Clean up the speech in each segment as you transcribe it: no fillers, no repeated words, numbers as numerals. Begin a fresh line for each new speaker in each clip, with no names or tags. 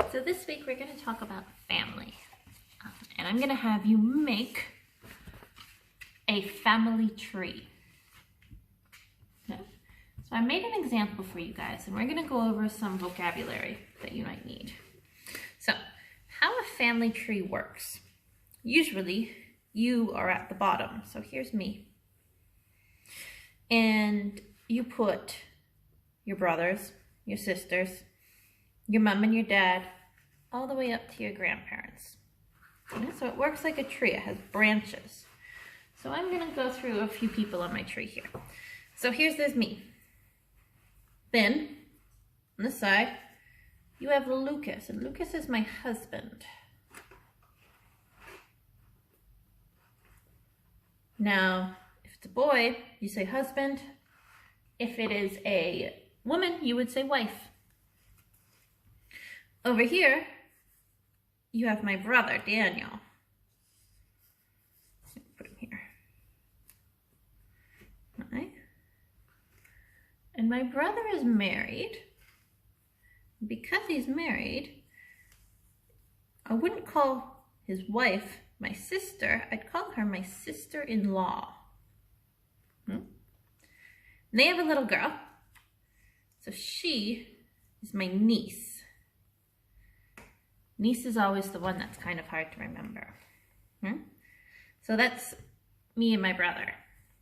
So this week we're going to talk about family. And I'm going to have you make a family tree. Okay? So I made an example for you guys, and we're going to go over some vocabulary that you might need. So, how a family tree works. Usually, you are at the bottom. So here's me. And you put your brothers, your sisters, your mom and your dad, all the way up to your grandparents. Okay, so it works like a tree. It has branches. So I'm going to go through a few people on my tree here. So there's me. Then, on the side, you have Lucas, and Lucas is my husband. Now, if it's a boy, you say husband. If it is a woman, you would say wife. Over here, you have my brother, Daniel. Put him here. Right. And my brother is married. Because he's married, I wouldn't call his wife my sister. I'd call her my sister-in-law. They have a little girl. So she is my niece. Niece is always the one that's kind of hard to remember. So that's me and my brother.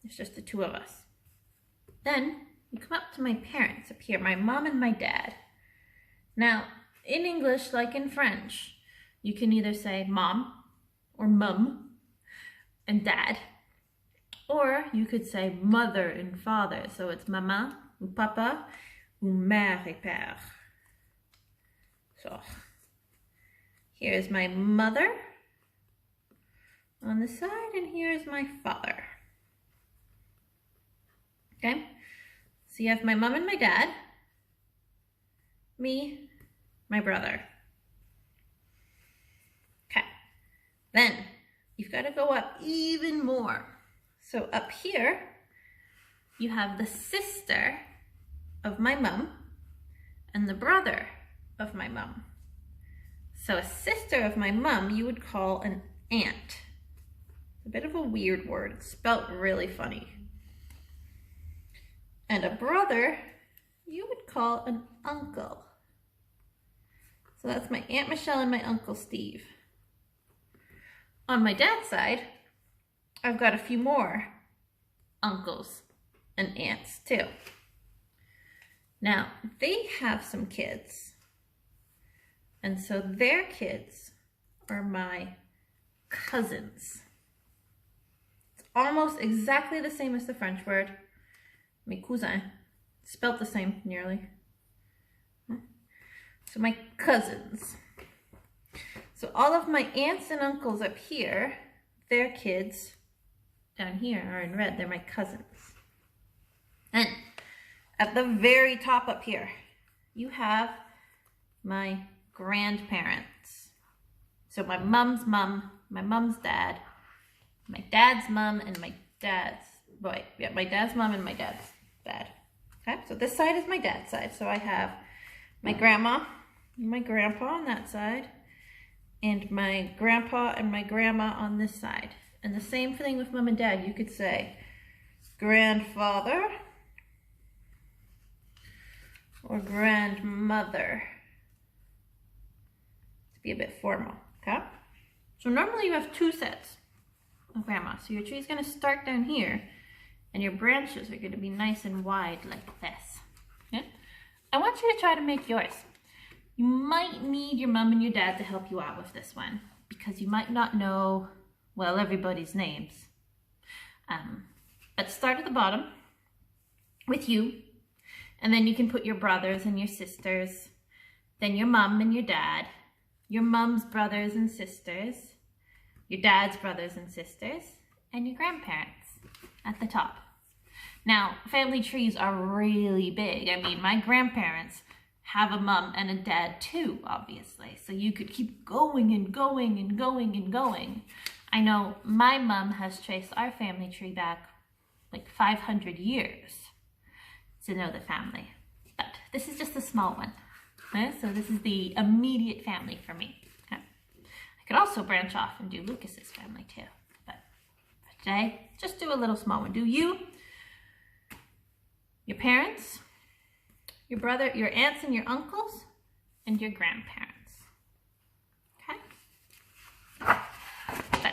It's just the two of us. Then you come up to my parents up here, my mom and my dad. Now, in English, like in French, you can either say mom or mum and dad, or you could say mother and father. So it's maman ou papa ou mère et père. So here's my mother on the side, and here's my father. Okay, so you have my mom and my dad, me, my brother. Okay, then you've got to go up even more. So up here, you have the sister of my mom and the brother of my mom. So a sister of my mom, you would call an aunt. A bit of a weird word, it's spelt really funny. And a brother, you would call an uncle. So that's my Aunt Michelle and my Uncle Steve. On my dad's side, I've got a few more uncles and aunts too. Now, they have some kids. And so their kids are my cousins. It's almost exactly the same as the French word, mes cousins. Spelt the same, nearly. So my cousins. So all of my aunts and uncles up here, their kids down here are in red. They're my cousins. And at the very top up here, you have my grandparents. So my mom's mom, my mom's dad, my dad's mom, and my dad's boy. Yeah, my dad's mom and my dad's dad. Okay, so this side is my dad's side. So I have my grandma and my grandpa on that side, and my grandpa and my grandma on this side. And the same thing with mom and dad. You could say grandfather or grandmother to be a bit formal, okay? So normally you have two sets of grandma. So your tree is going to start down here, and your branches are going to be nice and wide like this. Okay? I want you to try to make yours. You might need your mom and your dad to help you out with this one, because you might not know, well, everybody's names. But start at the bottom with you, and then you can put your brothers and your sisters, then your mom and your dad, your mom's brothers and sisters, your dad's brothers and sisters, and your grandparents at the top. Now, family trees are really big. I mean, my grandparents have a mom and a dad too, obviously. So you could keep going and going and going and going. I know my mom has traced our family tree back like 500 years to know the family. But this is just a small one. Okay, so this is the immediate family for me. Okay. I could also branch off and do Lucas's family too, but for today, just do a little small one. Do you, your parents, your brother, your aunts and your uncles, and your grandparents.